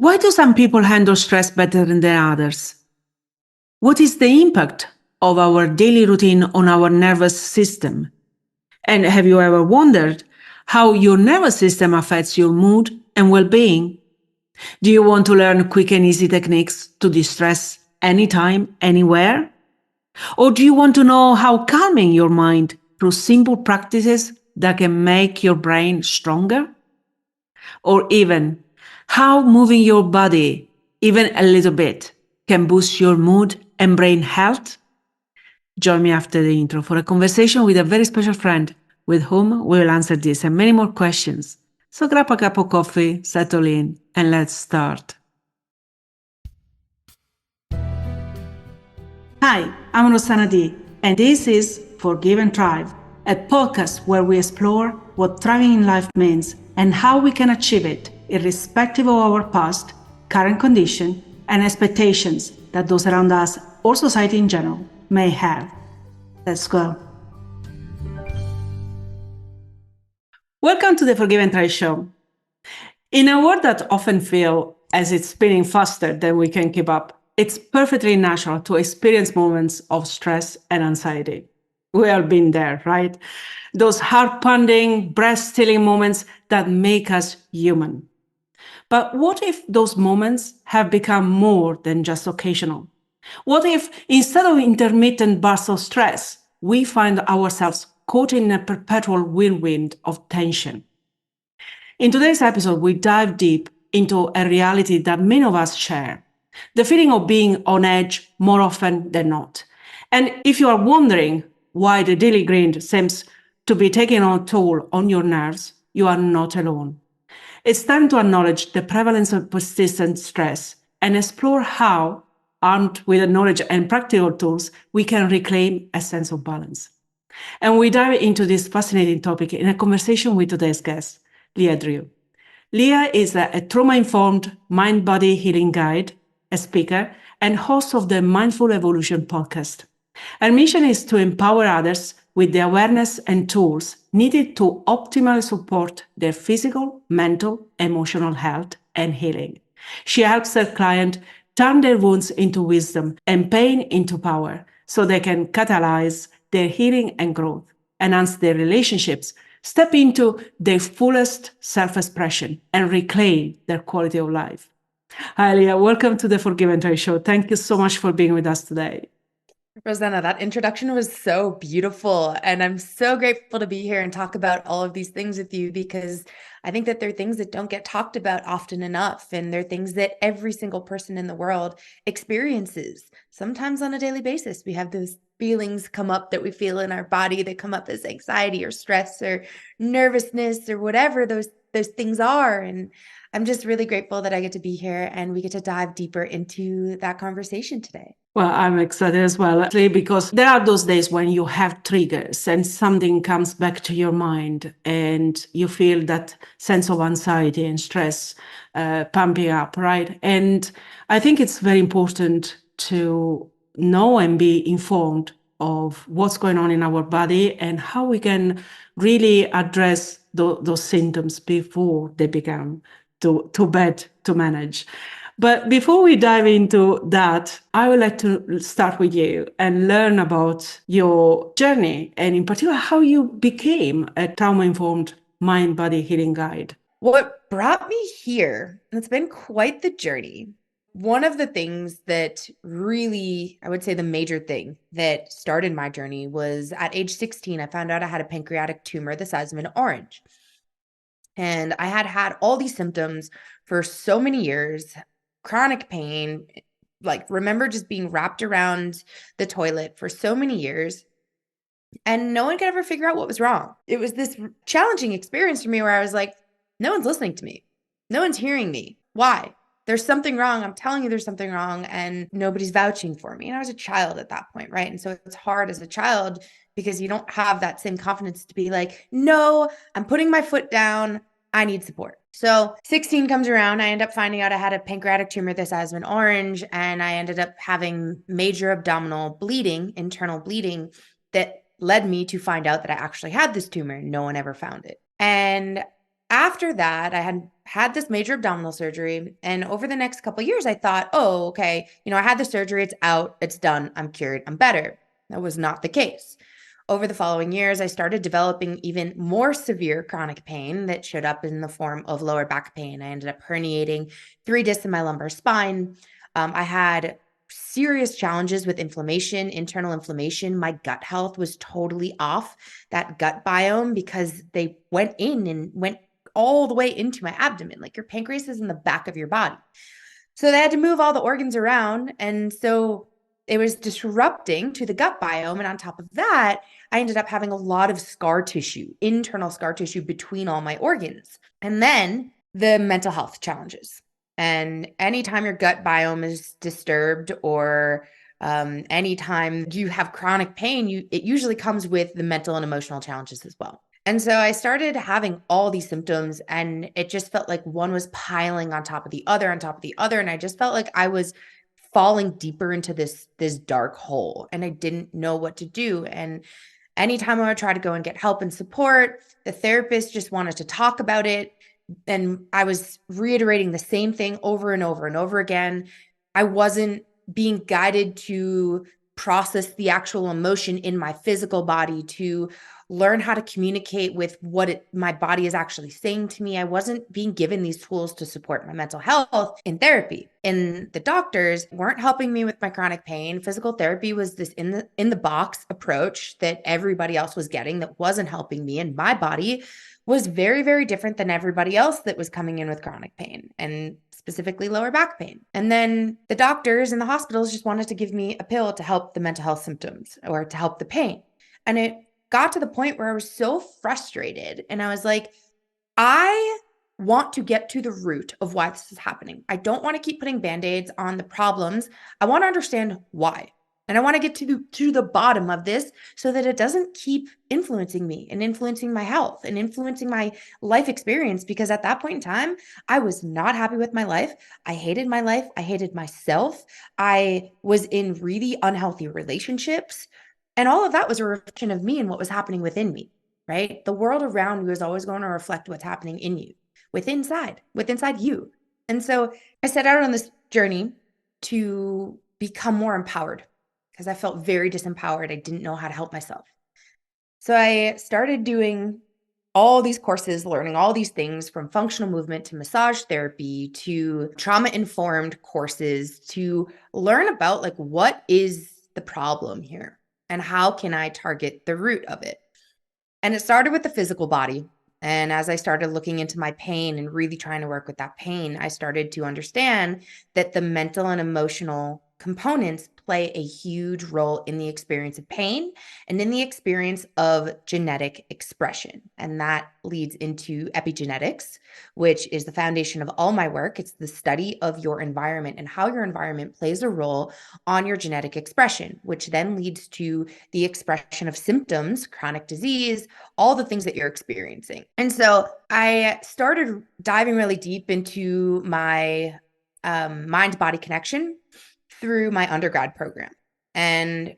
Why do some people handle stress better than others? What is the impact of our daily routine on our nervous system? And have you ever wondered how your nervous system affects your mood and well-being? Do you want to learn quick and easy techniques to distress anytime, anywhere? Or do you want to know how calming your mind through simple practices that can make your brain stronger? Or even how moving your body, even a little bit, can boost your mood and brain health? Join me after the intro for a conversation with a very special friend with whom we will answer this and many more questions. So grab a cup of coffee, settle in, and let's start. Hi, I'm Rosanna D, and this is Forgive and Thrive, a podcast where we explore what thriving in life means and how we can achieve it, irrespective of our past, current condition, and expectations that those around us or society in general may have. Let's go. Welcome to the Forgive and Thrive show. In a world that often feels as it's spinning faster than we can keep up, it's perfectly natural to experience moments of stress and anxiety. We all been there, right? Those heart-pounding, breath-stealing moments that make us human. But what if those moments have become more than just occasional? What if instead of intermittent bursts of stress, we find ourselves caught in a perpetual whirlwind of tension? In today's episode, we dive deep into a reality that many of us share, the feeling of being on edge more often than not. And if you are wondering why the daily grind seems to be taking a toll on your nerves, you are not alone. It's time to acknowledge the prevalence of persistent stress and explore how, armed with the knowledge and practical tools, we can reclaim a sense of balance. And we dive into this fascinating topic in a conversation with today's guest, Leah Drew. Leah is a trauma-informed mind-body healing guide, a speaker, and host of the Mindful Evolution podcast. Her mission is to empower others with the awareness and tools needed to optimally support their physical, mental, emotional health and healing. She helps her client turn their wounds into wisdom and pain into power so they can catalyze their healing and growth, enhance their relationships, step into their fullest self-expression, and reclaim their quality of life. Hi, Leah. Welcome to the Forgive and Thrive show. Thank you so much for being with us today. Rosanna, that introduction was so beautiful. And I'm so grateful to be here and talk about all of these things with you, because I think that they're things that don't get talked about often enough. And they're things that every single person in the world experiences, sometimes on a daily basis. We have those feelings come up that we feel in our body that come up as anxiety or stress or nervousness or whatever those things are. And I'm just really grateful that I get to be here and we get to dive deeper into that conversation today. Well, I'm excited as well, actually, because there are those days when you have triggers and something comes back to your mind and you feel that sense of anxiety and stress pumping up, right? And I think it's very important to know and be informed of what's going on in our body and how we can really address those symptoms before they become too bad to manage. But before we dive into that, I would like to start with you and learn about your journey and in particular how you became a trauma-informed mind-body healing guide. What brought me here, and it's been quite the journey. One of the things that really, I would say the major thing that started my journey was at age 16, I found out I had a pancreatic tumor the size of an orange. And I had had all these symptoms for so many years, chronic pain, like remember just being wrapped around the toilet for so many years. And no one could ever figure out what was wrong. It was this challenging experience for me where I was like, no one's listening to me. No one's hearing me. Why? There's something wrong. I'm telling you there's something wrong and nobody's vouching for me. And I was a child at that point, right? And so it's hard as a child because you don't have that same confidence to be like, no, I'm putting my foot down. I need support. So 16 comes around. I end up finding out I had a pancreatic tumor the size of an orange, and I ended up having major abdominal bleeding, internal bleeding that led me to find out that I actually had this tumor. No one ever found it. And after that, I had this major abdominal surgery. And over the next couple of years, I thought, oh, okay, I had the surgery, it's out, it's done, I'm cured, I'm better. That was not the case. Over the following years, I started developing even more severe chronic pain that showed up in the form of lower back pain. I ended up herniating 3 discs in my lumbar spine. I had serious challenges with inflammation, internal inflammation. My gut health was totally off, that gut biome, because they went in and went all the way into my abdomen. Like, your pancreas is in the back of your body. So they had to move all the organs around. And so it was disrupting to the gut biome. And on top of that, I ended up having a lot of scar tissue, internal scar tissue between all my organs. And then the mental health challenges. And anytime your gut biome is disturbed, or anytime you have chronic pain, it usually comes with the mental and emotional challenges as well. And so I started having all these symptoms, and it just felt like one was piling on top of the other, on top of the other. And I just felt like I was falling deeper into this dark hole, and I didn't know what to do. And anytime I would try to go and get help and support, the therapist just wanted to talk about it. And I was reiterating the same thing over and over and over again. I wasn't being guided to process the actual emotion in my physical body, to learn how to communicate with what my body is actually saying to me. I wasn't being given these tools to support my mental health in therapy. And the doctors weren't helping me with my chronic pain. Physical therapy was this in the box approach that everybody else was getting that wasn't helping me. And my body was very, very different than everybody else that was coming in with chronic pain, and specifically lower back pain. And then the doctors and the hospitals just wanted to give me a pill to help the mental health symptoms or to help the pain. And it got to the point where I was so frustrated, and I was like, I want to get to the root of why this is happening. I don't want to keep putting band-aids on the problems. I want to understand why. And I want to get to the bottom of this so that it doesn't keep influencing me and influencing my health and influencing my life experience. Because at that point in time, I was not happy with my life. I hated my life. I hated myself. I was in really unhealthy relationships. And all of that was a reflection of me and what was happening within me, right? The world around you is always going to reflect what's happening in you, within inside you. And so I set out on this journey to become more empowered, because I felt very disempowered. I didn't know how to help myself. So I started doing all these courses, learning all these things, from functional movement to massage therapy to trauma-informed courses, to learn about, like, what is the problem here and how can I target the root of it. And it started with the physical body. And as I started looking into my pain and really trying to work with that pain, I started to understand that the mental and emotional components play a huge role in the experience of pain and in the experience of genetic expression. And that leads into epigenetics, which is the foundation of all my work. It's the study of your environment and how your environment plays a role on your genetic expression, which then leads to the expression of symptoms, chronic disease, all the things that you're experiencing. And so I started diving really deep into my mind-body connection through my undergrad program, and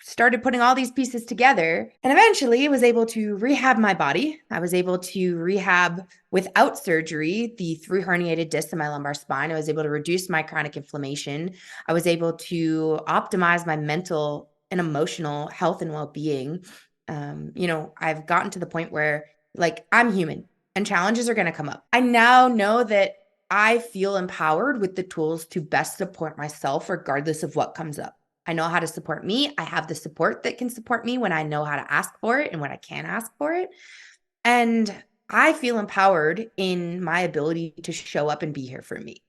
started putting all these pieces together, and eventually was able to rehab my body. I was able to rehab without surgery the 3 herniated discs in my lumbar spine. I was able to reduce my chronic inflammation. I was able to optimize my mental and emotional health and well-being. I've gotten to the point where, like, I'm human and challenges are going to come up. I now know that I feel empowered with the tools to best support myself regardless of what comes up. I know how to support me. I have the support that can support me when I know how to ask for it and when I can ask for it. And I feel empowered in my ability to show up and be here for me.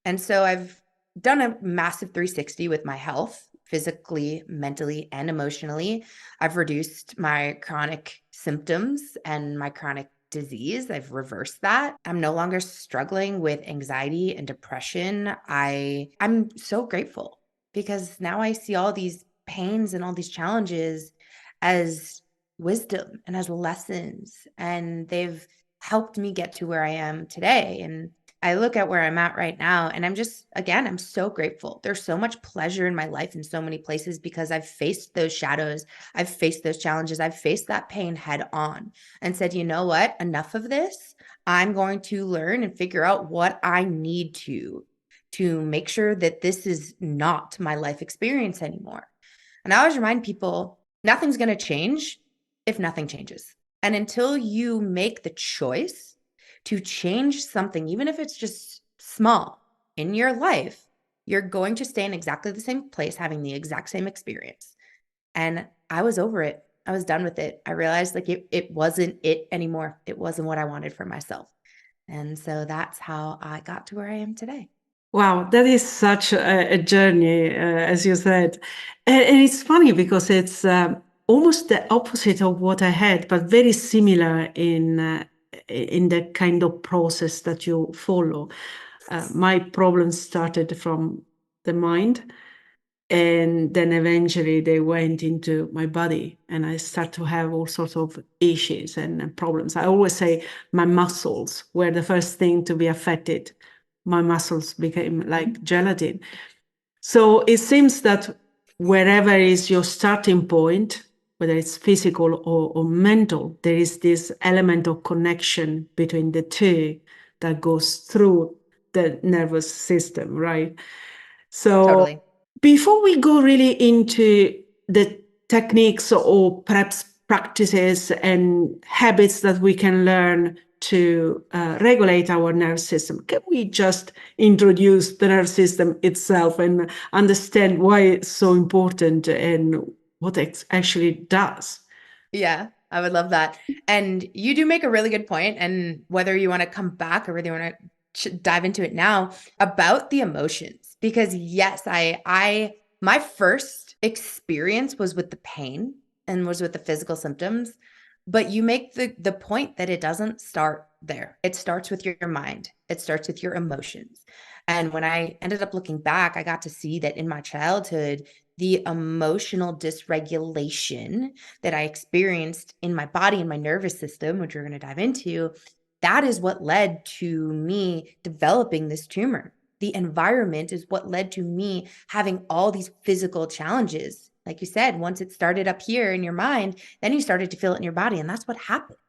And so I've done a massive 360 with my health, physically, mentally, and emotionally. I've reduced my chronic symptoms and my chronic disease. I've reversed that. I'm no longer struggling with anxiety and depression. I'm so grateful, because now I see all these pains and all these challenges as wisdom and as lessons, and they've helped me get to where I am today. And I look at where I'm at right now, and I'm so grateful. There's so much pleasure in my life in so many places because I've faced those shadows. I've faced those challenges. I've faced that pain head on and said, you know what? Enough of this. I'm going to learn and figure out what I need to make sure that this is not my life experience anymore. And I always remind people, nothing's going to change if nothing changes. And until you make the choice to change something, even if it's just small in your life, you're going to stay in exactly the same place, having the exact same experience. And I was over it. I was done with it. I realized like it wasn't it anymore. It wasn't what I wanted for myself. And so that's how I got to where I am today. Wow, that is such a journey, as you said. And it's funny because it's almost the opposite of what I had, but very similar in the kind of process that you follow. My problems started from the mind, and then eventually they went into my body, and I start to have all sorts of issues and problems. I always say my muscles were the first thing to be affected. My muscles became like gelatin. So it seems that wherever is your starting point, whether it's physical or mental, there is this element of connection between the two that goes through the nervous system, right? So Totally. before we go really into the techniques or perhaps practices and habits that we can learn to regulate our nervous system, can we just introduce the nervous system itself and understand why it's so important and what it actually does? Yeah, I would love that. And you do make a really good point. And whether you want to come back or whether you want to dive into it now about the emotions, because yes, my first experience was with the pain and was with the physical symptoms. But you make the point that it doesn't start there. It starts with your mind. It starts with your emotions. And when I ended up looking back, I got to see that in my childhood, the emotional dysregulation that I experienced in my body and my nervous system, which we're going to dive into, that is what led to me developing this tumor. The environment is what led to me having all these physical challenges. Like you said, once it started up here in your mind, then you started to feel it in your body. And that's what happens.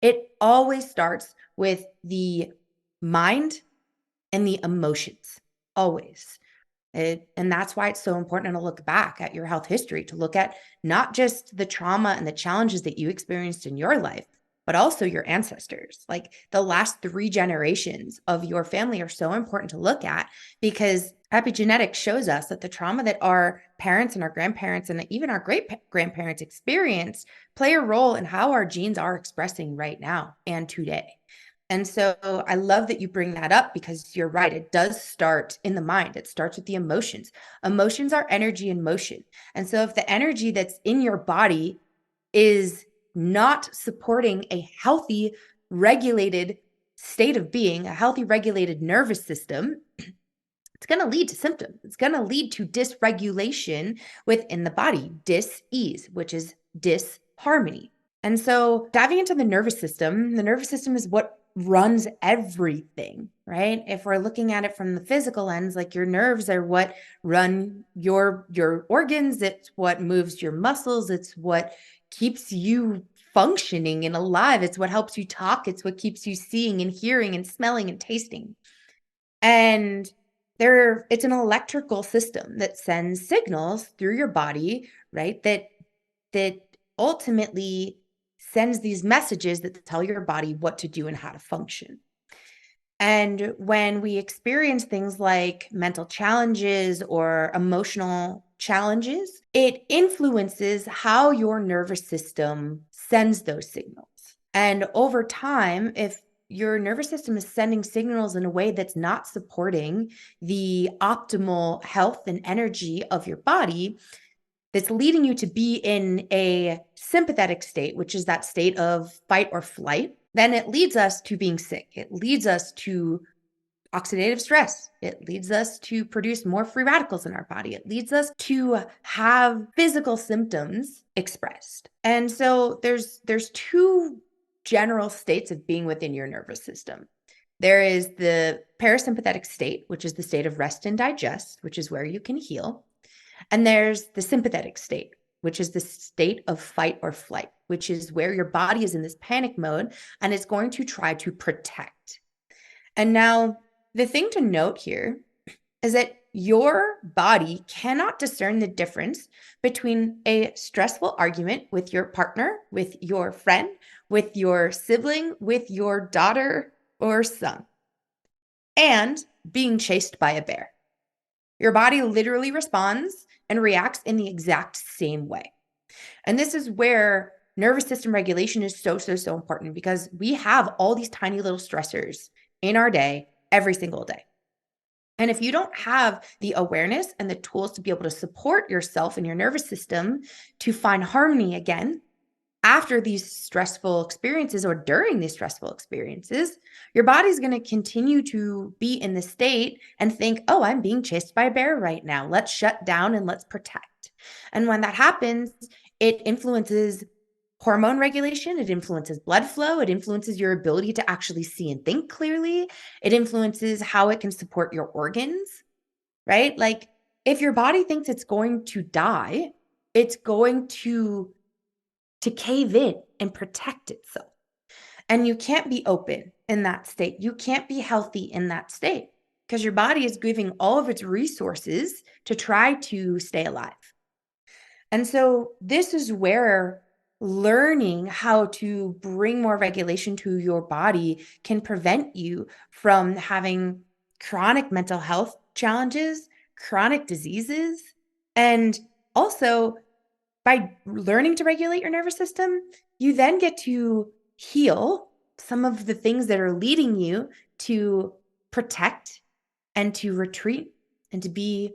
It always starts with the mind and the emotions, always. And that's why it's so important to look back at your health history, to look at not just the trauma and the challenges that you experienced in your life, but also your ancestors. Like the last 3 generations of your family are so important to look at because epigenetics shows us that the trauma that our parents and our grandparents and even our great grandparents experienced play a role in how our genes are expressing right now and today. And so I love that you bring that up because you're right. It does start in the mind. It starts with the emotions. Emotions are energy in motion. And so if the energy that's in your body is not supporting a healthy, regulated state of being, a healthy, regulated nervous system, it's going to lead to symptoms. It's going to lead to dysregulation within the body, dis-ease, which is disharmony. And so diving into the nervous system is what runs everything, right? If we're looking at it from the physical lens, like your nerves are what run your organs, it's what moves your muscles, it's what keeps you functioning and alive, it's what helps you talk, it's what keeps you seeing and hearing and smelling and tasting. And it's an electrical system that sends signals through your body, right? That ultimately sends these messages that tell your body what to do and how to function. And when we experience things like mental challenges or emotional challenges, it influences how your nervous system sends those signals. And over time, if your nervous system is sending signals in a way that's not supporting the optimal health and energy of your body, that's leading you to be in a sympathetic state, which is that state of fight or flight, then it leads us to being sick. It leads us to oxidative stress. It leads us to produce more free radicals in our body. It leads us to have physical symptoms expressed. And so there's 2 general states of being within your nervous system. There is the parasympathetic state, which is the state of rest and digest, which is where you can heal. And there's the sympathetic state, which is the state of fight or flight, which is where your body is in this panic mode and it's going to try to protect. And now, the thing to note here is that your body cannot discern the difference between a stressful argument with your partner, with your friend, with your sibling, with your daughter or son, and being chased by a bear. Your body literally responds and reacts in the exact same way. And this is where nervous system regulation is so important, because we have all these tiny little stressors in our day every single day. And if you don't have the awareness and the tools to be able to support yourself and your nervous system to find harmony again after these stressful experiences or during these stressful experiences, your body's going to continue to be in the state and think, oh, I'm being chased by a bear right now. Let's shut down and let's protect. And when that happens, it influences hormone regulation, it influences blood flow, it influences your ability to actually see and think clearly, it influences how it can support your organs, right? Like, if your body thinks it's going to die, it's going to cave in and protect itself. And you can't be open in that state. You can't be healthy in that state because your body is giving all of its resources to try to stay alive. And so this is where learning how to bring more regulation to your body can prevent you from having chronic mental health challenges, chronic diseases, and also by learning to regulate your nervous system, you then get to heal some of the things that are leading you to protect and to retreat and to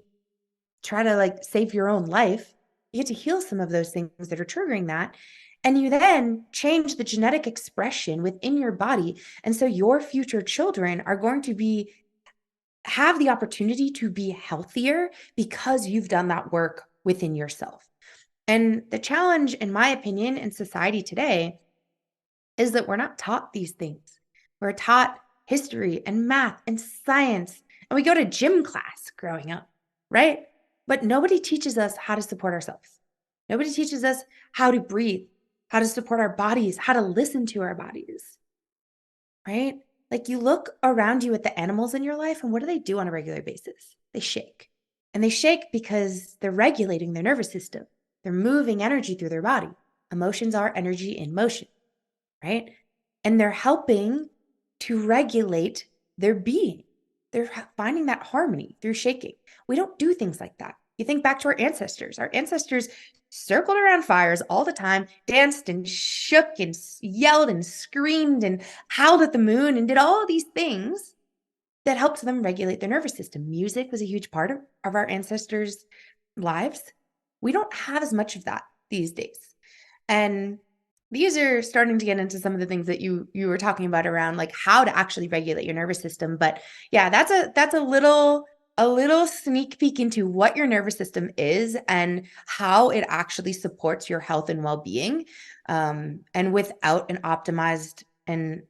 try to like save your own life. You get to heal some of those things that are triggering that. And you then change the genetic expression within your body. And so your future children are going to have the opportunity to be healthier because you've done that work within yourself. And the challenge, in my opinion, in society today is that we're not taught these things. We're taught history and math and science, and we go to gym class growing up, right? But nobody teaches us how to support ourselves. Nobody teaches us how to breathe, how to support our bodies, how to listen to our bodies, right? Like, you look around you at the animals in your life, and what do they do on a regular basis? They shake. And they shake because they're regulating their nervous system. They're moving energy through their body. Emotions are energy in motion, right? And they're helping to regulate their being. They're finding that harmony through shaking. We don't do things like that. You think back to our ancestors. Our ancestors circled around fires all the time, danced and shook and yelled and screamed and howled at the moon and did all these things that helped them regulate their nervous system. Music was a huge part of our ancestors' lives. We don't have as much of that these days. And these are starting to get into some of the things that you were talking about around like how to actually regulate your nervous system. But yeah, that's a little sneak peek into what your nervous system is and how it actually supports your health and well-being. And without an optimized and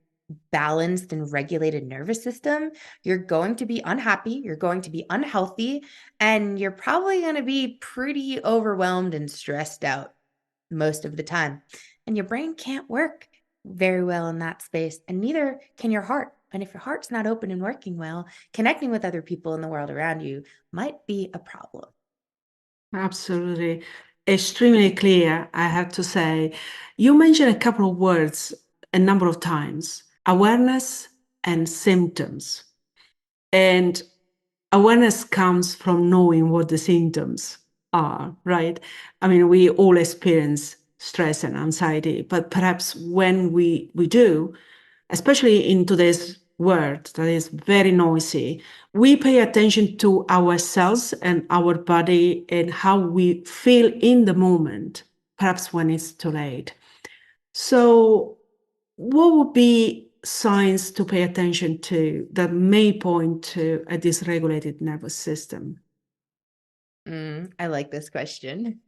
balanced and regulated nervous system, you're going to be unhappy, you're going to be unhealthy, and you're probably going to be pretty overwhelmed and stressed out most of the time. And your brain can't work very well in that space, and neither can your heart. And if your heart's not open and working well, connecting with other people in the world around you might be a problem. Absolutely. Extremely clear, I have to say. You mentioned a couple of words a number of times: awareness and symptoms. And awareness comes from knowing what the symptoms are, right? I mean, we all experience stress and anxiety, but perhaps when we do, especially in today's world that is very noisy, we pay attention to ourselves and our body and how we feel in the moment, perhaps when it's too late. So, what would be signs to pay attention to that may point to a dysregulated nervous system? I like this question.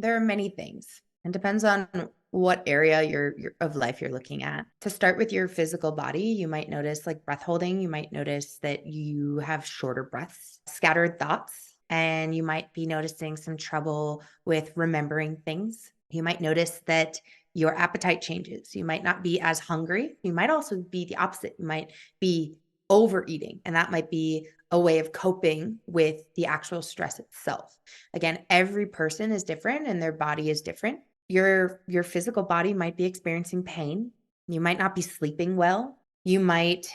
There are many things, and depends on what area of life you're looking at. To start with your physical body, you might notice like breath holding. You might notice that you have shorter breaths, scattered thoughts, and you might be noticing some trouble with remembering things. You might notice that your appetite changes. You might not be as hungry. You might also be the opposite. You might be overeating, and that might be a way of coping with the actual stress itself. Again, every person is different and their body is different. Your physical body might be experiencing pain. You might not be sleeping well. You might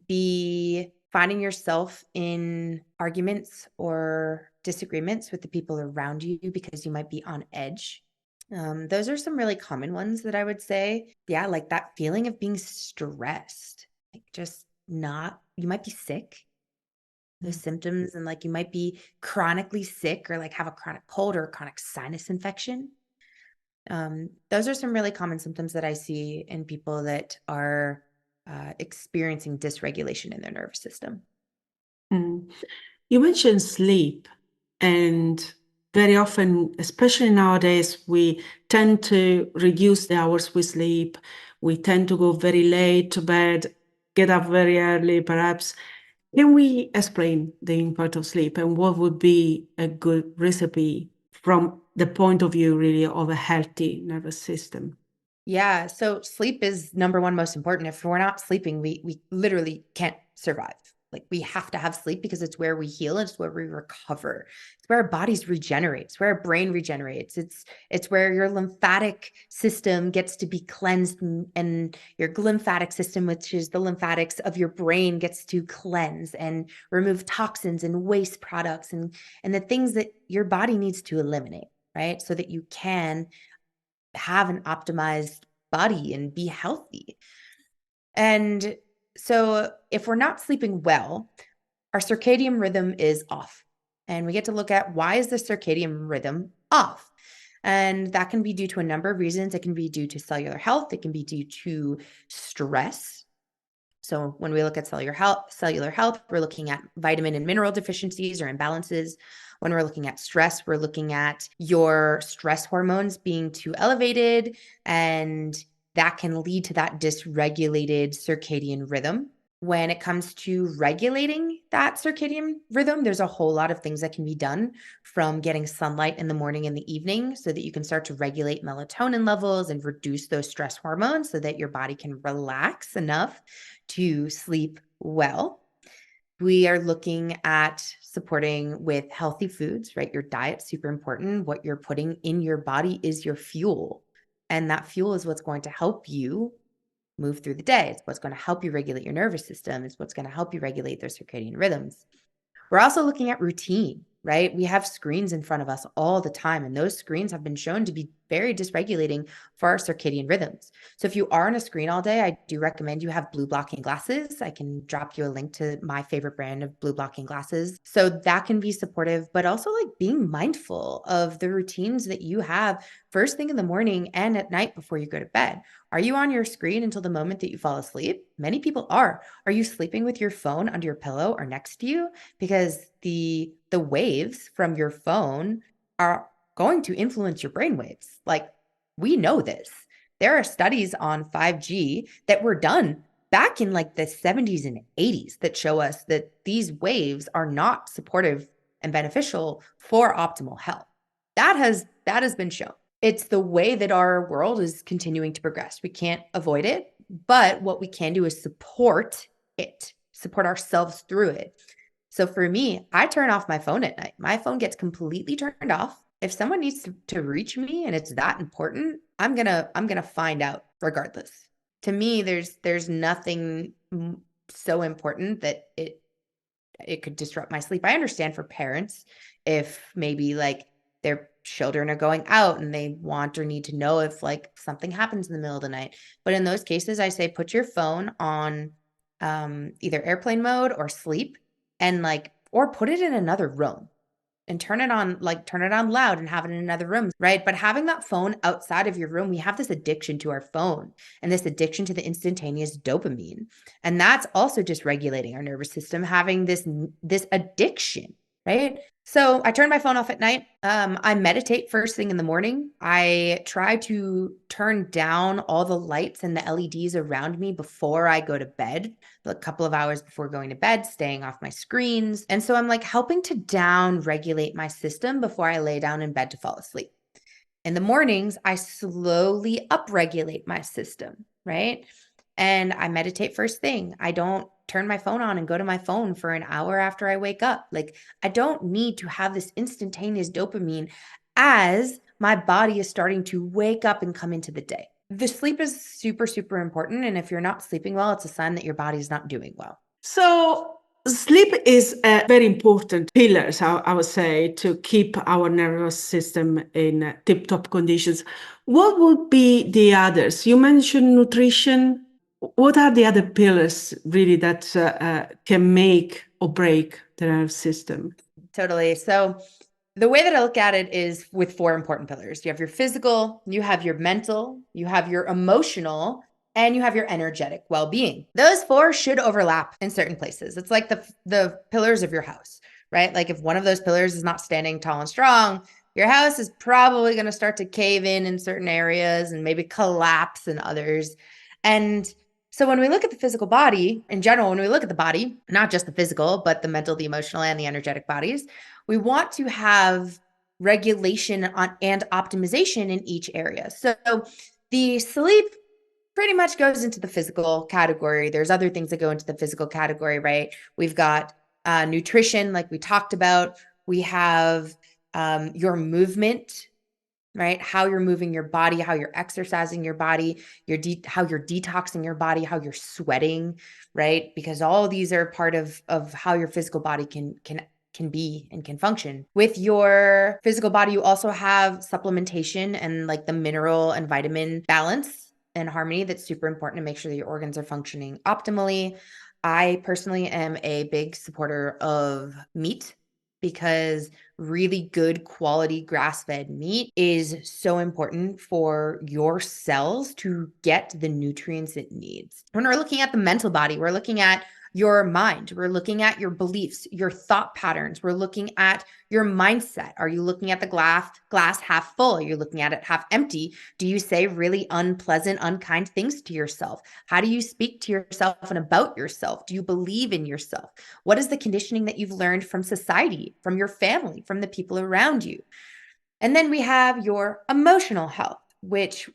be finding yourself in arguments or disagreements with the people around you because you might be on edge. Those are some really common ones that I would say. Yeah, like that feeling of being stressed, like just not, you might be sick, those symptoms, and like you might be chronically sick or like have a chronic cold or a chronic sinus infection. Those are some really common symptoms that I see in people that are experiencing dysregulation in their nervous system. Mm. You mentioned sleep, and very often, especially nowadays, we tend to reduce the hours we sleep. We tend to go very late to bed, get up very early, perhaps. Can we explain the impact of sleep and what would be a good recipe from the point of view, really, of a healthy nervous system? Yeah, so sleep is number one most important. If we're not sleeping, we literally can't survive. Like we have to have sleep because it's where we heal, it's where we recover. It's where our bodies regenerate. It's where our brain regenerates. It's where your lymphatic system gets to be cleansed, and your glymphatic system, which is the lymphatics of your brain, gets to cleanse and remove toxins and waste products and the things that your body needs to eliminate, right? So that you can have an optimized body and be healthy. And so if we're not sleeping well, our circadian rhythm is off. And we get to look at, why is the circadian rhythm off? And that can be due to a number of reasons. It can be due to cellular health. It can be due to stress. So when we look at cellular health, we're looking at vitamin and mineral deficiencies or imbalances. When we're looking at stress, we're looking at your stress hormones being too elevated, and that can lead to that dysregulated circadian rhythm. When it comes to regulating that circadian rhythm, there's a whole lot of things that can be done, from getting sunlight in the morning and the evening so that you can start to regulate melatonin levels and reduce those stress hormones so that your body can relax enough to sleep well. We are looking at supporting with healthy foods, right? Your diet's super important. What you're putting in your body is your fuel. And that fuel is what's going to help you move through the day. It's what's going to help you regulate your nervous system. It's what's going to help you regulate those circadian rhythms. We're also looking at routine, right? We have screens in front of us all the time, and those screens have been shown to be very dysregulating for our circadian rhythms. So if you are on a screen all day, I do recommend you have blue blocking glasses. I can drop you a link to my favorite brand of blue blocking glasses. So that can be supportive, but also like being mindful of the routines that you have first thing in the morning and at night before you go to bed. Are you on your screen until the moment that you fall asleep? Many people are. Are you sleeping with your phone under your pillow or next to you? Because the waves from your phone are going to influence your brain waves. Like, we know this. There are studies on 5G that were done back in like the 70s and 80s that show us that these waves are not supportive and beneficial for optimal health. That has been shown. It's the way that our world is continuing to progress. We can't avoid it, but what we can do is support it, support ourselves through it. So for me, I turn off my phone at night. My phone gets completely turned off. If someone needs to reach me and it's that important, I'm gonna find out regardless. To me, there's nothing so important that it could disrupt my sleep. I understand for parents, if maybe like their children are going out and they want or need to know if like something happens in the middle of the night. But in those cases, I say put your phone on either airplane mode or sleep, and like, or put it in another room and turn it on loud and have it in another room, right? But having that phone outside of your room, we have this addiction to our phone and this addiction to the instantaneous dopamine. And that's also just regulating our nervous system, having this addiction, right? So I turn my phone off at night. I meditate first thing in the morning. I try to turn down all the lights and the LEDs around me before I go to bed, a couple of hours before going to bed, staying off my screens. And so I'm like helping to down regulate my system before I lay down in bed to fall asleep. In the mornings, I slowly upregulate my system, right? And I meditate first thing. I don't turn my phone on and go to my phone for an hour after I wake up. Like, I don't need to have this instantaneous dopamine as my body is starting to wake up and come into the day. The sleep is super, super important. And if you're not sleeping well, it's a sign that your body is not doing well. So, sleep is a very important pillar, I would say, to keep our nervous system in tip-top conditions. What would be the others? You mentioned nutrition. What are the other pillars really that can make or break the nervous system? Totally. So, the way that I look at it is with four important pillars. You have your physical, you have your mental, you have your emotional, and you have your energetic well-being. Those four should overlap in certain places. It's like the pillars of your house, right? Like if one of those pillars is not standing tall and strong, your house is probably going to start to cave in certain areas and maybe collapse in others. And so when we look at the physical body in general, when we look at the body, not just the physical, but the mental, the emotional, and the energetic bodies, we want to have regulation on and optimization in each area. So the sleep pretty much goes into the physical category. There's other things that go into the physical category, right? We've got nutrition, like we talked about. We have your movement, right? How you're moving your body, how you're exercising your body, how you're detoxing your body, how you're sweating, right? Because all of these are part of how your physical body can be and can function. With your physical body, you also have supplementation and like the mineral and vitamin balance and harmony that's super important to make sure that your organs are functioning optimally. I personally am a big supporter of meat because really good quality grass-fed meat is so important for your cells to get the nutrients it needs. When we're looking at the mental body, we're looking at your mind. We're looking at your beliefs, your thought patterns. We're looking at your mindset. Are you looking at the glass half full? Are you looking at it half empty? Do you say really unpleasant, unkind things to yourself? How do you speak to yourself and about yourself? Do you believe in yourself? What is the conditioning that you've learned from society, from your family, from the people around you? And then we have your emotional health, which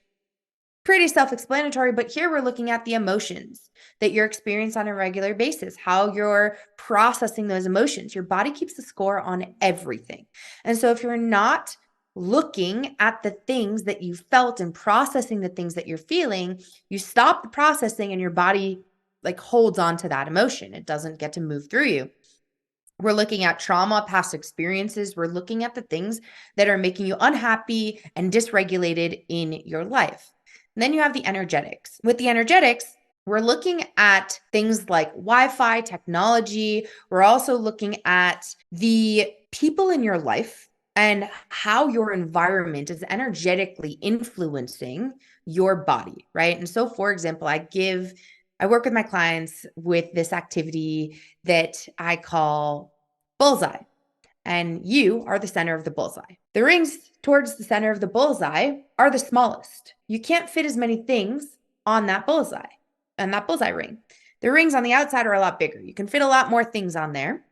pretty self-explanatory, but here we're looking at the emotions that you're experiencing on a regular basis, how you're processing those emotions. Your body keeps the score on everything. And so if you're not looking at the things that you felt and processing the things that you're feeling, you stop the processing and your body like holds on to that emotion. It doesn't get to move through you. We're looking at trauma, past experiences. We're looking at the things that are making you unhappy and dysregulated in your life. And then you have the energetics. With the energetics, we're looking at things like Wi-Fi technology. We're also looking at the people in your life and how your environment is energetically influencing your body, right? And so, for example, I work with my clients with this activity that I call bullseye. And you are the center of the bullseye. The rings towards the center of the bullseye are the smallest. You can't fit as many things on that bullseye ring. The rings on the outside are a lot bigger. You can fit a lot more things on there.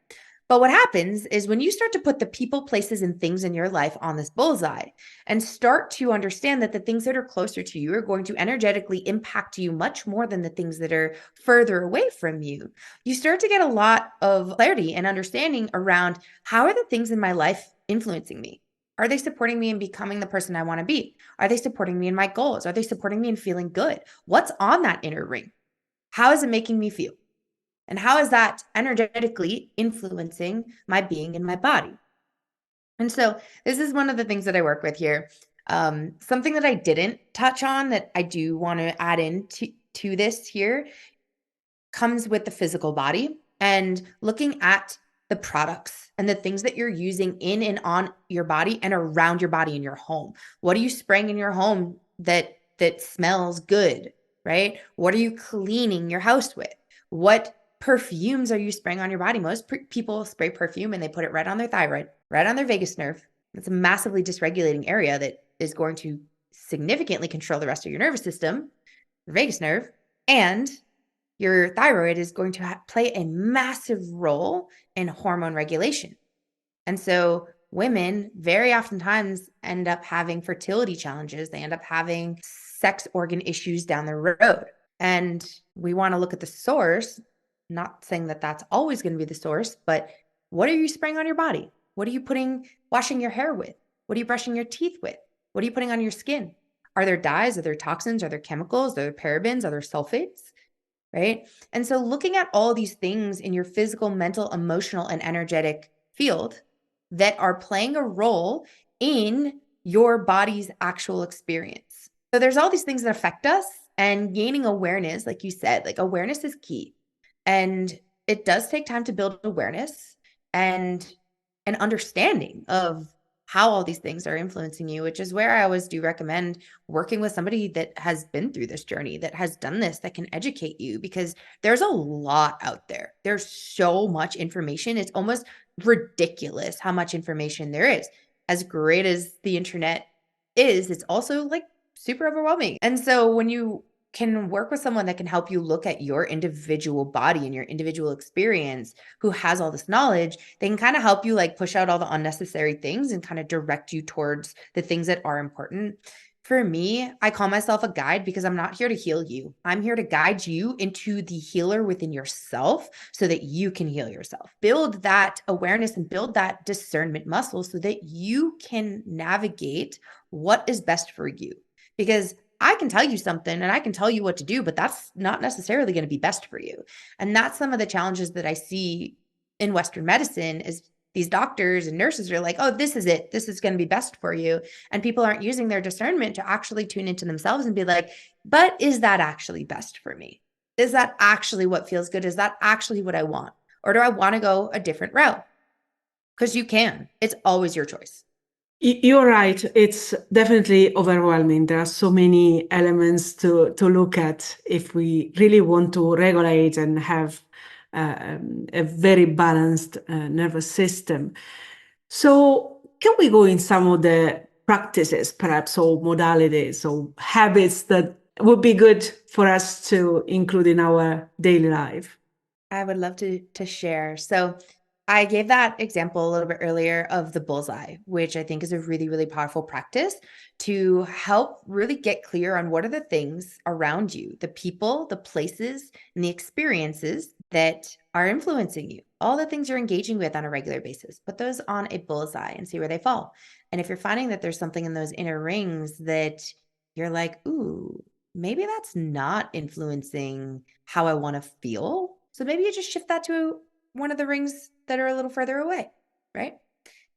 But what happens is when you start to put the people, places, and things in your life on this bullseye and start to understand that the things that are closer to you are going to energetically impact you much more than the things that are further away from you, you start to get a lot of clarity and understanding around how are the things in my life influencing me? Are they supporting me in becoming the person I want to be? Are they supporting me in my goals? Are they supporting me in feeling good? What's on that inner ring? How is it making me feel? And how is that energetically influencing my being and my body? And so this is one of the things that I work with here. Something that I didn't touch on that I do want to add in to this here comes with the physical body and looking at the products and the things that you're using in and on your body and around your body in your home. What are you spraying in your home that smells good, right? What are you cleaning your house with? What perfumes are you spraying on your body? Most people spray perfume and they put it right on their thyroid, right on their vagus nerve. It's a massively dysregulating area that is going to significantly control the rest of your nervous system, your vagus nerve, and your thyroid is going to play a massive role in hormone regulation. And so women very oftentimes end up having fertility challenges. They end up having sex organ issues down the road. And we want to look at the source, not saying that that's always going to be the source, but what are you spraying on your body? What are you washing your hair with? What are you brushing your teeth with? What are you putting on your skin? Are there dyes? Are there toxins? Are there chemicals? Are there parabens? Are there sulfates? Right? And so looking at all these things in your physical, mental, emotional, and energetic field that are playing a role in your body's actual experience. So there's all these things that affect us, and gaining awareness, like you said, like awareness is key. And it does take time to build awareness and an understanding of how all these things are influencing you, which is where I always do recommend working with somebody that has been through this journey, that has done this, that can educate you, because there's a lot out there. There's so much information. It's almost ridiculous how much information there is. As great as the internet is, it's also like super overwhelming. And so when you can work with someone that can help you look at your individual body and your individual experience, who has all this knowledge, they can kind of help you like push out all the unnecessary things and kind of direct you towards the things that are important. For me, I call myself a guide because I'm not here to heal you. I'm here to guide you into the healer within yourself so that you can heal yourself. Build that awareness and build that discernment muscle so that you can navigate what is best for you. Because I can tell you something and I can tell you what to do, but that's not necessarily going to be best for you. And that's some of the challenges that I see in Western medicine is these doctors and nurses are like, oh, this is it. This is going to be best for you. And people aren't using their discernment to actually tune into themselves and be like, but is that actually best for me? Is that actually what feels good? Is that actually what I want? Or do I want to go a different route? Because you can. It's always your choice. You're right. It's definitely overwhelming. There are so many elements to look at if we really want to regulate and have a very balanced nervous system. So, can we go in some of the practices, perhaps, or modalities or habits that would be good for us to include in our daily life? I would love to share. So I gave that example a little bit earlier of the bullseye, which I think is a really, really powerful practice to help really get clear on what are the things around you, the people, the places, and the experiences that are influencing you, all the things you're engaging with on a regular basis. Put those on a bullseye and see where they fall. And if you're finding that there's something in those inner rings that you're like, ooh, maybe that's not influencing how I want to feel. So maybe you just shift that to one of the rings that are a little further away, right?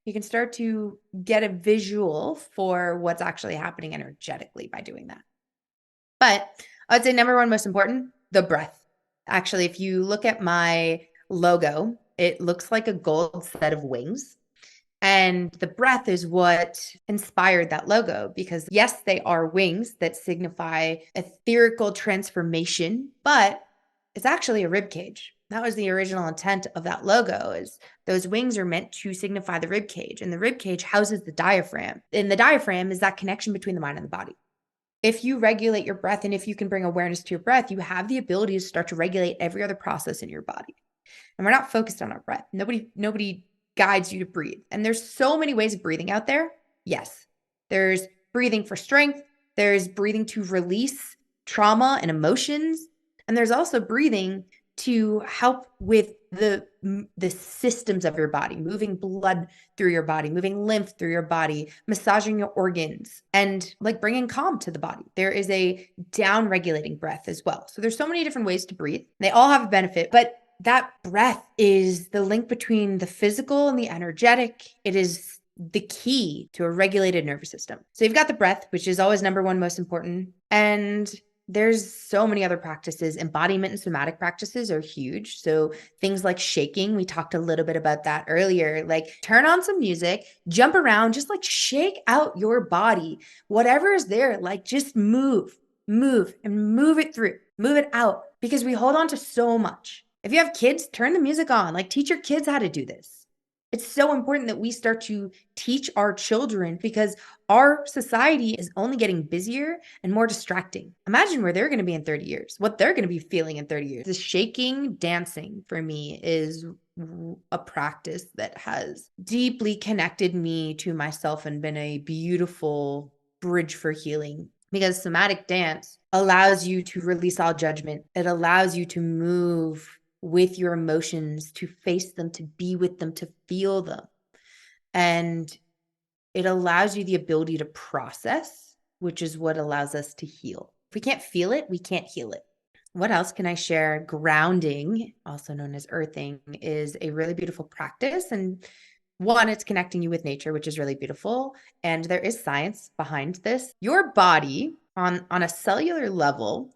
You can start to get a visual for what's actually happening energetically by doing that. But I would say number one, most important, the breath. Actually, if you look at my logo, it looks like a gold set of wings. And the breath is what inspired that logo because, yes, they are wings that signify etherical transformation, but it's actually a rib cage. That was the original intent of that logo is those wings are meant to signify the rib cage, and the rib cage houses the diaphragm. And the diaphragm is that connection between the mind and the body. If you regulate your breath and if you can bring awareness to your breath, you have the ability to start to regulate every other process in your body. And we're not focused on our breath. Nobody guides you to breathe. And there's so many ways of breathing out there. Yes, there's breathing for strength. There's breathing to release trauma and emotions. And there's also breathing to help with the systems of your body, moving blood through your body, moving lymph through your body, massaging your organs, and like bringing calm to the body. There is a down regulating breath as well. So there's so many different ways to breathe. They all have a benefit, but that breath is the link between the physical and the energetic. It is the key to a regulated nervous system. So you've got the breath, which is always number one most important. And there's so many other practices. Embodiment and somatic practices are huge. So things like shaking, we talked a little bit about that earlier, like turn on some music, jump around, just like shake out your body. Whatever is there, like just move and move it through, move it out because we hold on to so much. If you have kids, turn the music on, like teach your kids how to do this. It's so important that we start to teach our children because our society is only getting busier and more distracting. Imagine where they're going to be in 30 years, what they're going to be feeling in 30 years. The shaking dancing for me is a practice that has deeply connected me to myself and been a beautiful bridge for healing, because somatic dance allows you to release all judgment. It allows you to move with your emotions, to face them, to be with them, to feel them. And it allows you the ability to process, which is what allows us to heal. If we can't feel it, we can't heal it. What else can I share? Grounding, also known as earthing, is a really beautiful practice. And one, it's connecting you with nature, which is really beautiful. And there is science behind this. Your body, on a cellular level,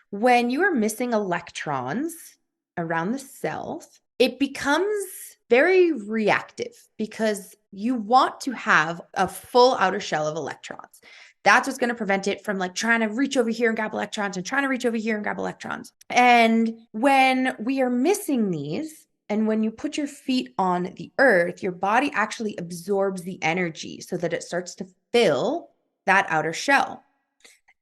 when you are missing electrons around the cells, it becomes very reactive because you want to have a full outer shell of electrons. That's what's going to prevent it from like trying to reach over here and grab electrons and trying to reach over here and grab electrons. And when we are missing these, and when you put your feet on the earth, your body actually absorbs the energy so that it starts to fill that outer shell.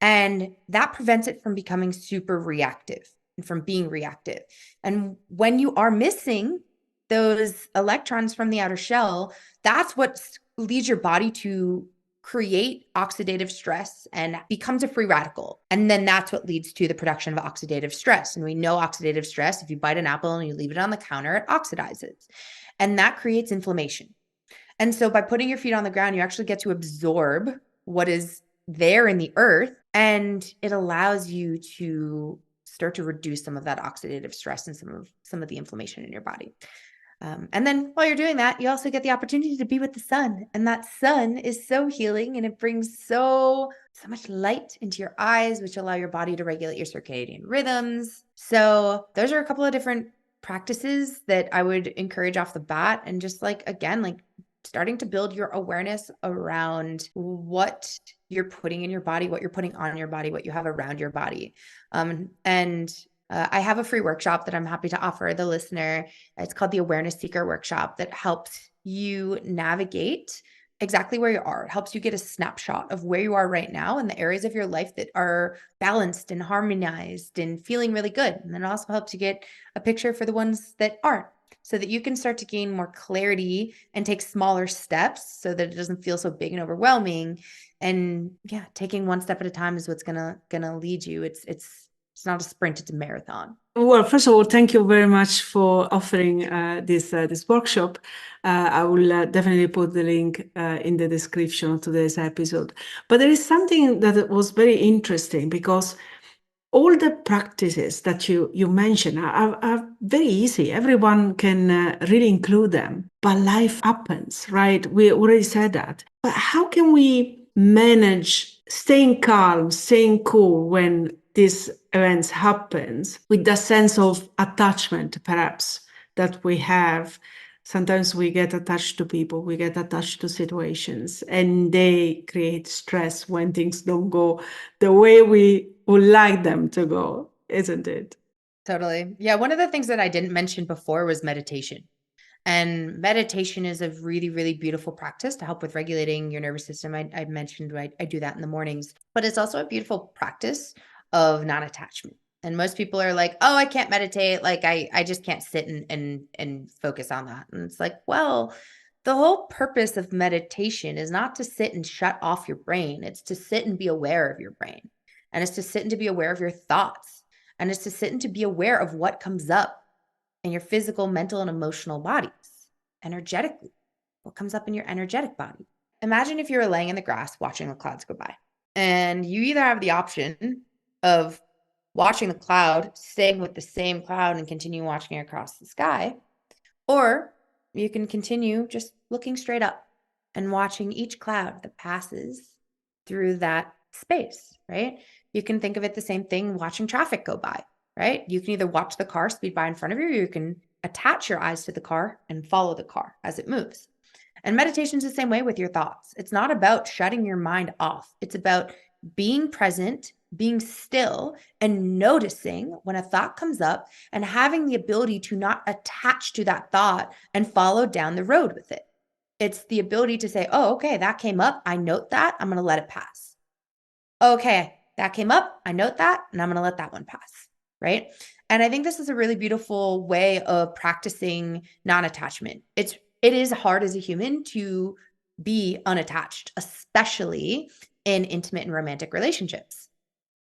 And that prevents it from becoming super reactive and from being reactive. And when you are missing those electrons from the outer shell, that's what leads your body to create oxidative stress and becomes a free radical. And then that's what leads to the production of oxidative stress. And we know oxidative stress, if you bite an apple and you leave it on the counter, it oxidizes. And that creates inflammation. And so by putting your feet on the ground, you actually get to absorb what is there in the earth, and it allows you to start to reduce some of that oxidative stress and some of the inflammation in your body. And then while you're doing that, you also get the opportunity to be with the sun. And that sun is so healing, and it brings so much light into your eyes, which allow your body to regulate your circadian rhythms. So those are a couple of different practices that I would encourage off the bat. And just like, again, like starting to build your awareness around what you're putting in your body, what you're putting on your body, what you have around your body. I have a free workshop that I'm happy to offer the listener. It's called the Awareness Seeker Workshop, that helps you navigate exactly where you are. It helps you get a snapshot of where you are right now and the areas of your life that are balanced and harmonized and feeling really good. And then it also helps you get a picture for the ones that aren't, so that you can start to gain more clarity and take smaller steps so that it doesn't feel so big and overwhelming. And yeah, taking one step at a time is what's gonna lead you. It's not a sprint, it's a marathon. Well, first of all, thank you very much for offering this workshop. I will definitely put the link in the description of today's episode. But there is something that was very interesting, because all the practices that you mentioned are very easy. Everyone can really include them. But life happens, right? We already said that. But how can we manage staying calm, staying cool when these events happens, with the sense of attachment, perhaps, that we have? Sometimes we get attached to people, we get attached to situations, and they create stress when things don't go the way we would like them to go, isn't it? Totally. Yeah. One of the things that I didn't mention before was meditation. And meditation is a really, really beautiful practice to help with regulating your nervous system. I mentioned I do that in the mornings, but it's also a beautiful practice of non-attachment. And most people are like, oh, I can't meditate. Like I just can't sit and focus on that. And it's like, well, the whole purpose of meditation is not to sit and shut off your brain. It's to sit and be aware of your brain. And it's to sit and to be aware of your thoughts. And it's to sit and to be aware of what comes up in your physical, mental, and emotional bodies, energetically, what comes up in your energetic body. Imagine if you were laying in the grass watching the clouds go by, and you either have the option of watching the cloud, staying with the same cloud and continue watching it across the sky, or you can continue just looking straight up and watching each cloud that passes through that space, right? You can think of it the same thing watching traffic go by, right? You can either watch the car speed by in front of you, or you can attach your eyes to the car and follow the car as it moves. And meditation is the same way with your thoughts. It's not about shutting your mind off. It's about being present, being still and noticing when a thought comes up and having the ability to not attach to that thought and follow down the road with it. It's the ability to say, oh, okay, that came up. I note that. I'm going to let it pass. Okay, that came up. I note that, and I'm going to let that one pass. Right. And I think this is a really beautiful way of practicing non-attachment. It is hard as a human to be unattached, especially in intimate and romantic relationships.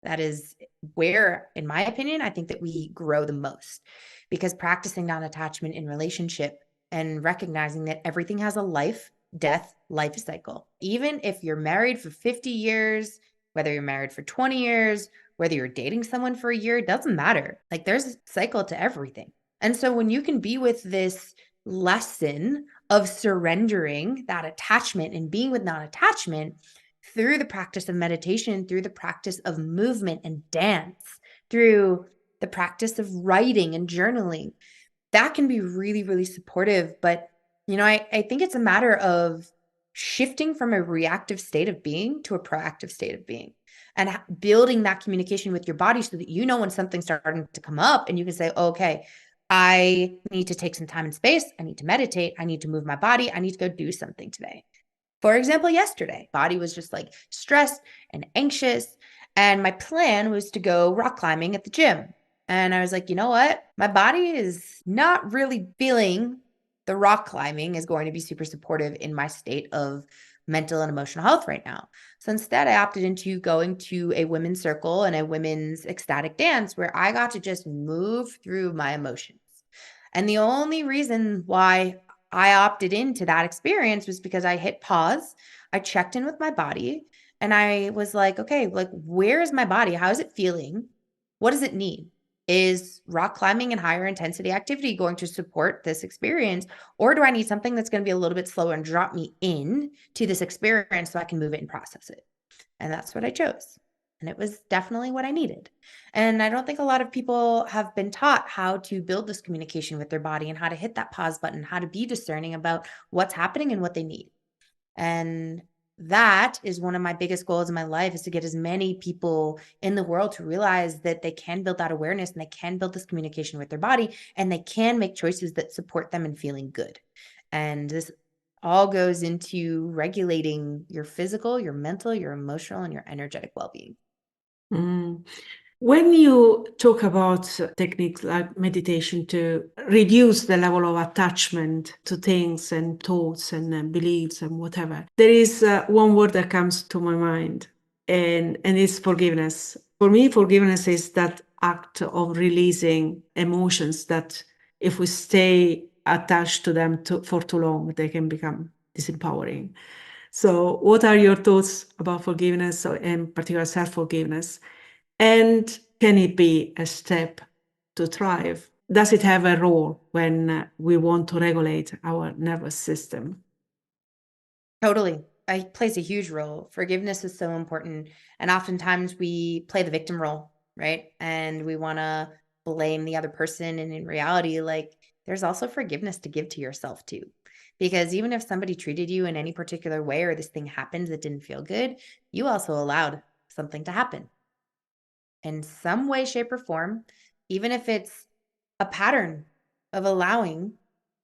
That is where, in my opinion, I think that we grow the most, because practicing non-attachment in relationship and recognizing that everything has a life, death, life cycle. Even if you're married for 50 years, whether you're married for 20 years, whether you're dating someone for a year, it doesn't matter. Like, there's a cycle to everything. And so when you can be with this lesson of surrendering that attachment and being with non-attachment through the practice of meditation, through the practice of movement and dance, through the practice of writing and journaling, that can be really, really supportive. But, I think it's a matter of shifting from a reactive state of being to a proactive state of being, and building that communication with your body so that when something's starting to come up, and you can say, oh, okay, I need to take some time and space. I need to meditate. I need to move my body. I need to go do something today. For example, yesterday, body was just like stressed and anxious. And my plan was to go rock climbing at the gym. And I was like, you know what? My body is not really feeling the rock climbing is going to be super supportive in my state of mental and emotional health right now. So instead, I opted into going to a women's circle and a women's ecstatic dance where I got to just move through my emotions. And the only reason why I opted into that experience was because I hit pause, I checked in with my body, and I was like, okay, like, where is my body? How is it feeling? What does it need? Is rock climbing and higher intensity activity going to support this experience? Or do I need something that's going to be a little bit slower and drop me in to this experience so I can move it and process it? And that's what I chose. And it was definitely what I needed. And I don't think a lot of people have been taught how to build this communication with their body and how to hit that pause button, how to be discerning about what's happening and what they need. And that is one of my biggest goals in my life, is to get as many people in the world to realize that they can build that awareness and they can build this communication with their body, and they can make choices that support them in feeling good. And this all goes into regulating your physical, your mental, your emotional, and your energetic well-being. Mm. When you talk about techniques like meditation to reduce the level of attachment to things and thoughts and beliefs and whatever, there is one word that comes to my mind, and it's forgiveness. For me, forgiveness is that act of releasing emotions that if we stay attached to them for too long, they can become disempowering. So what are your thoughts about forgiveness, in particular self-forgiveness? And can it be a step to thrive? Does it have a role when we want to regulate our nervous system? Totally. It plays a huge role. Forgiveness is so important. And oftentimes we play the victim role, right? And we want to blame the other person. And in reality, like, there's also forgiveness to give to yourself too. Because even if somebody treated you in any particular way, or this thing happened that didn't feel good, you also allowed something to happen in some way, shape, or form, even if it's a pattern of allowing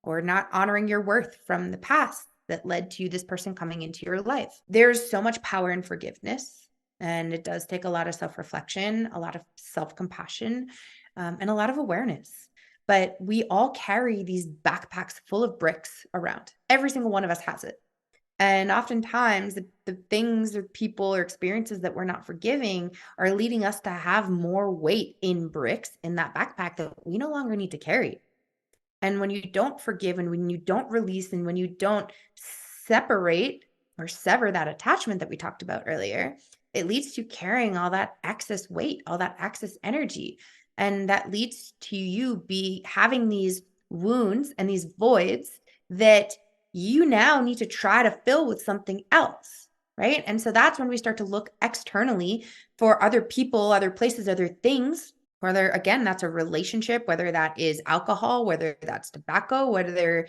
or not honoring your worth from the past that led to this person coming into your life. There's so much power in forgiveness, and it does take a lot of self-reflection, a lot of self-compassion, and a lot of awareness. But we all carry these backpacks full of bricks around. Every single one of us has it. And oftentimes the things or people or experiences that we're not forgiving are leading us to have more weight in bricks in that backpack that we no longer need to carry. And when you don't forgive, and when you don't release, and when you don't separate or sever that attachment that we talked about earlier, it leads to carrying all that excess weight, all that excess energy. And that leads to you having these wounds and these voids that you now need to try to fill with something else. Right. And so that's when we start to look externally for other people, other places, other things, whether, again, that's a relationship, whether that is alcohol, whether that's tobacco, whether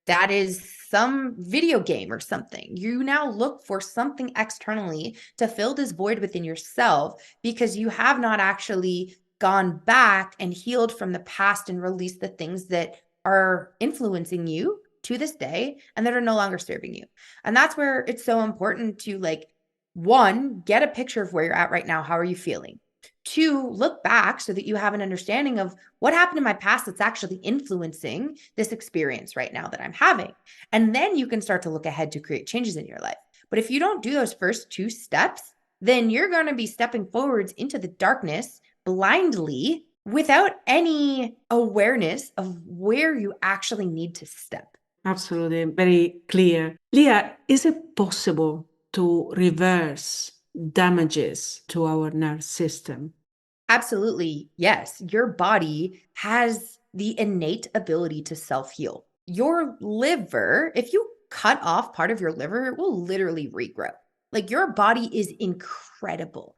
That is some video game or something. You now look for something externally to fill this void within yourself because you have not actually gone back and healed from the past and released the things that are influencing you to this day and that are no longer serving you. And that's where it's so important to, like, one, get a picture of where you're at right now. How are you feeling? Two, look back so that you have an understanding of what happened in my past that's actually influencing this experience right now that I'm having. And then you can start to look ahead to create changes in your life. But if you don't do those first two steps, then you're going to be stepping forwards into the darkness blindly without any awareness of where you actually need to step. Absolutely, very clear. Leah, is it possible to reverse damages to our nerve system? Absolutely. Yes. Your body has the innate ability to self-heal. Your liver, if you cut off part of your liver, it will literally regrow. Like, your body is incredible.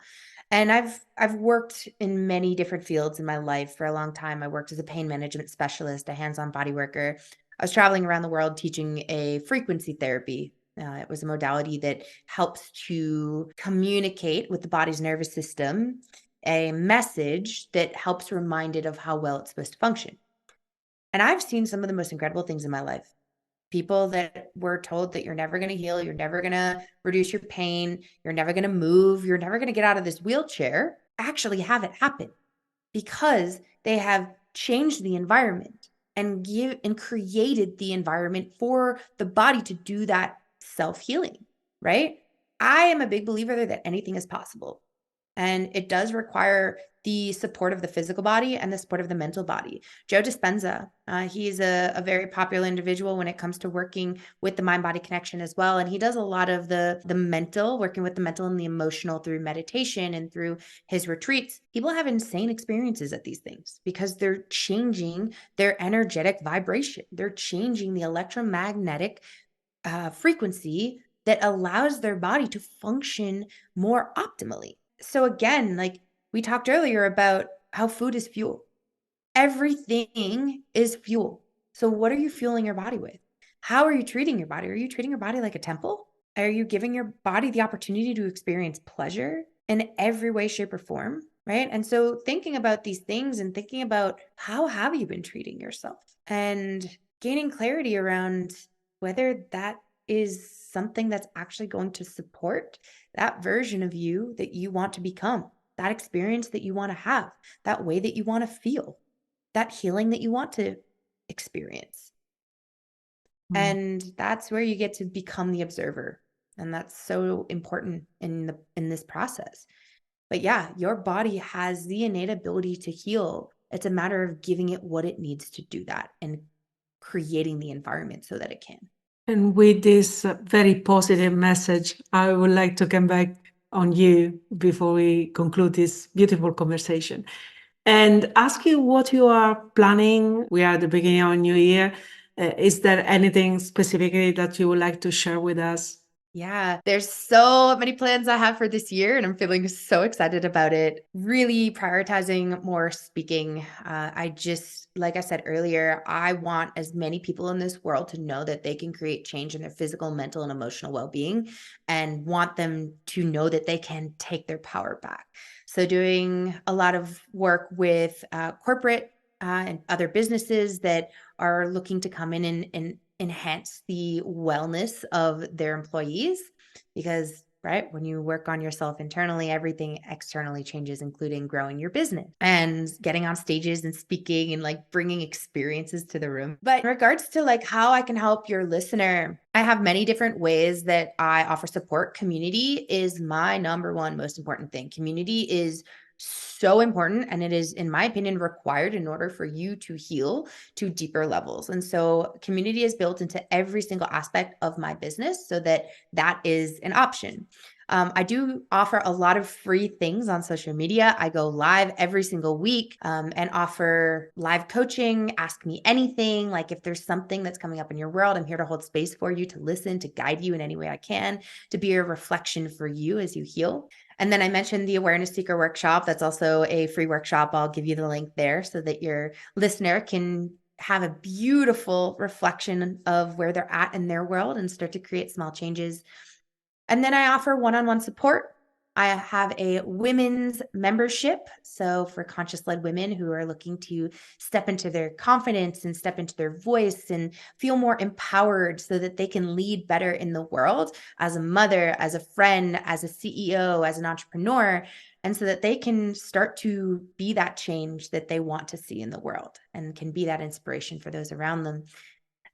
And I've worked in many different fields in my life for a long time. I worked as a pain management specialist, a hands-on body worker. I was traveling around the world teaching a frequency therapy. It was a modality that helps to communicate with the body's nervous system a message that helps remind it of how well it's supposed to function. And I've seen some of the most incredible things in my life. People that were told that you're never going to heal, you're never going to reduce your pain, you're never going to move, you're never going to get out of this wheelchair, actually have it happen because they have changed the environment and created the environment for the body to do that self-healing, right? I am a big believer that anything is possible. And it does require the support of the physical body and the support of the mental body. Joe Dispenza, he's a very popular individual when it comes to working with the mind-body connection as well. And he does a lot of the mental, working with the mental and the emotional through meditation and through his retreats. People have insane experiences at these things because they're changing their energetic vibration. They're changing the electromagnetic frequency that allows their body to function more optimally. So again, like we talked earlier about how food is fuel. Everything is fuel. So what are you fueling your body with? How are you treating your body? Are you treating your body like a temple? Are you giving your body the opportunity to experience pleasure in every way, shape, or form? Right. And so thinking about these things and thinking about how have you been treating yourself and gaining clarity around whether that is something that's actually going to support that version of you that you want to become, that experience that you want to have, that way that you want to feel, that healing that you want to experience. Mm. And that's where you get to become the observer. And that's so important in this process. But yeah, your body has the innate ability to heal. It's a matter of giving it what it needs to do that and creating the environment so that it can. And with this very positive message, I would like to come back on you before we conclude this beautiful conversation and ask you what you are planning. We are at the beginning of a new year. Is there anything specifically that you would like to share with us? Yeah, there's so many plans I have for this year, and I'm feeling so excited about it. Really prioritizing more speaking. Like I said earlier, I want as many people in this world to know that they can create change in their physical, mental, and emotional well-being, and want them to know that they can take their power back. So, doing a lot of work with corporate and other businesses that are looking to come in and enhance the wellness of their employees, because right, when you work on yourself internally, everything externally changes, including growing your business and getting on stages and speaking and like bringing experiences to the room. But in regards to like how I can help your listener, I have many different ways that I offer support. Community is my number one most important thing. Community is so important, and it is, in my opinion, required in order for you to heal to deeper levels. And so community is built into every single aspect of my business so that that is an option. I do offer a lot of free things on social media. I go live every single week and offer live coaching. Ask me anything. Like, if there's something that's coming up in your world, I'm here to hold space for you, to listen, to guide you in any way I can, to be a reflection for you as you heal. And then I mentioned the Awareness Seeker workshop. That's also a free workshop. I'll give you the link there so that your listener can have a beautiful reflection of where they're at in their world and start to create small changes. And then I offer one-on-one support. I have a women's membership. So for conscious-led women who are looking to step into their confidence and step into their voice and feel more empowered so that they can lead better in the world as a mother, as a friend, as a CEO, as an entrepreneur, and so that they can start to be that change that they want to see in the world and can be that inspiration for those around them.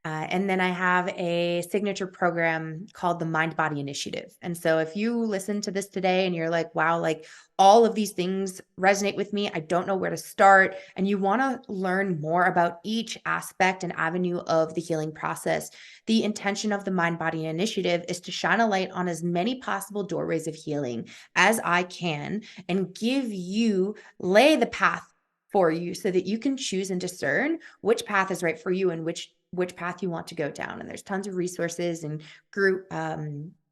And then I have a signature program called the Mind Body Initiative. And so if you listen to this today and you're like, wow, like all of these things resonate with me, I don't know where to start, and you want to learn more about each aspect and avenue of the healing process, the intention of the Mind Body Initiative is to shine a light on as many possible doorways of healing as I can and lay the path for you so that you can choose and discern which path is right for you and which path you want to go down. And there's tons of resources and group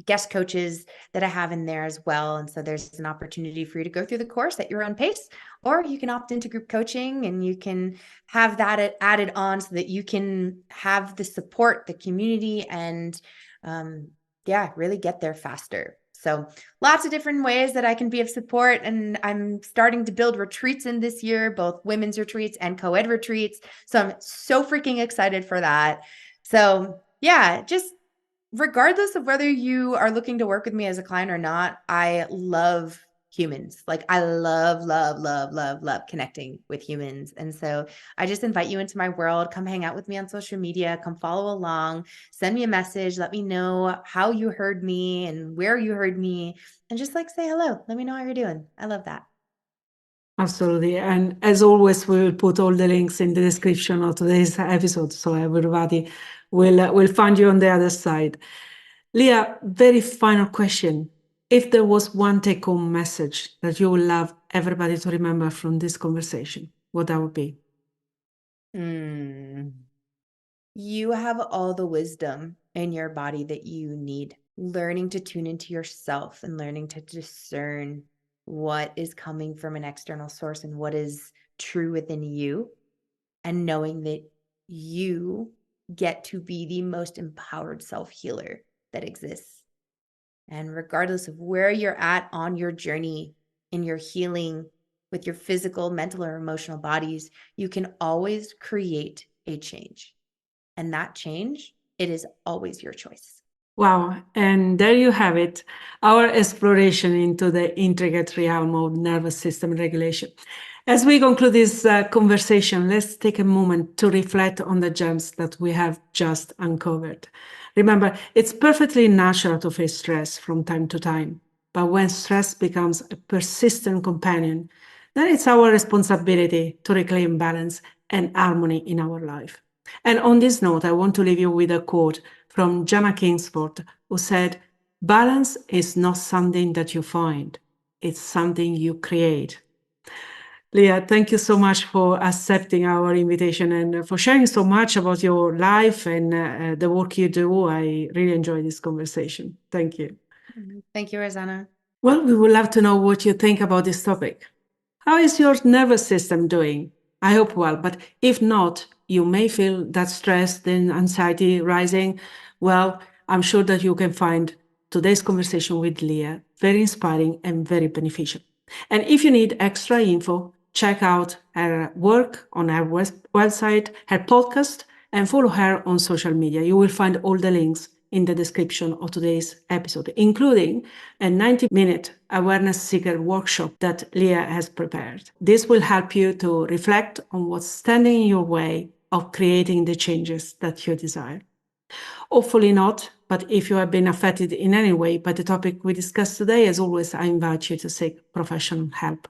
guest coaches that I have in there as well. And so there's an opportunity for you to go through the course at your own pace, or you can opt into group coaching and you can have that added on so that you can have the support, the community, and really get there faster. So lots of different ways that I can be of support. And I'm starting to build retreats in this year, both women's retreats and co-ed retreats. So I'm so freaking excited for that. So yeah, just regardless of whether you are looking to work with me as a client or not, I love humans. Like I love, love, love, love, love connecting with humans. And so I just invite you into my world. Come hang out with me on social media, come follow along, send me a message, let me know how you heard me and where you heard me, and just like say hello. Let me know how you're doing. I love that. Absolutely. And as always, we will put all the links in the description of today's episode, so everybody will find you on the other side. Leah, very final question. If there was one take-home message that you would love everybody to remember from this conversation, what that would be? You have all the wisdom in your body that you need. Learning to tune into yourself and learning to discern what is coming from an external source and what is true within you, and knowing that you get to be the most empowered self-healer that exists. And regardless of where you're at on your journey in your healing with your physical, mental, or emotional bodies, you can always create a change. And that change, it is always your choice. Wow. And there you have it, our exploration into the intricate realm of nervous system regulation. As we conclude this conversation, let's take a moment to reflect on the gems that we have just uncovered. Remember, it's perfectly natural to face stress from time to time, but when stress becomes a persistent companion, then it's our responsibility to reclaim balance and harmony in our life. And on this note, I want to leave you with a quote from Jana Kingsford, who said, "Balance is not something that you find, it's something you create." Leah, thank you so much for accepting our invitation and for sharing so much about your life and the work you do. I really enjoyed this conversation. Thank you. Thank you, Rosanna. Well, we would love to know what you think about this topic. How is your nervous system doing? I hope well, but if not, you may feel that stress and anxiety rising. Well, I'm sure that you can find today's conversation with Leah very inspiring and very beneficial. And if you need extra info, check out her work on her website, her podcast, and follow her on social media. You will find all the links in the description of today's episode, including a 90-minute awareness seeker workshop that Leah has prepared. This will help you to reflect on what's standing in your way of creating the changes that you desire. Hopefully not, but if you have been affected in any way by the topic we discussed today, as always, I invite you to seek professional help.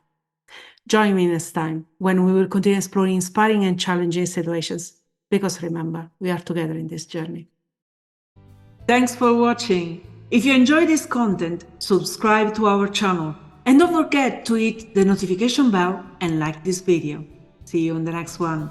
Join me next time when we will continue exploring inspiring and challenging situations, because remember, we are together in this journey. Thanks for watching. If you enjoy this content, subscribe to our channel and don't forget to hit the notification bell and like this video. See you in the next one.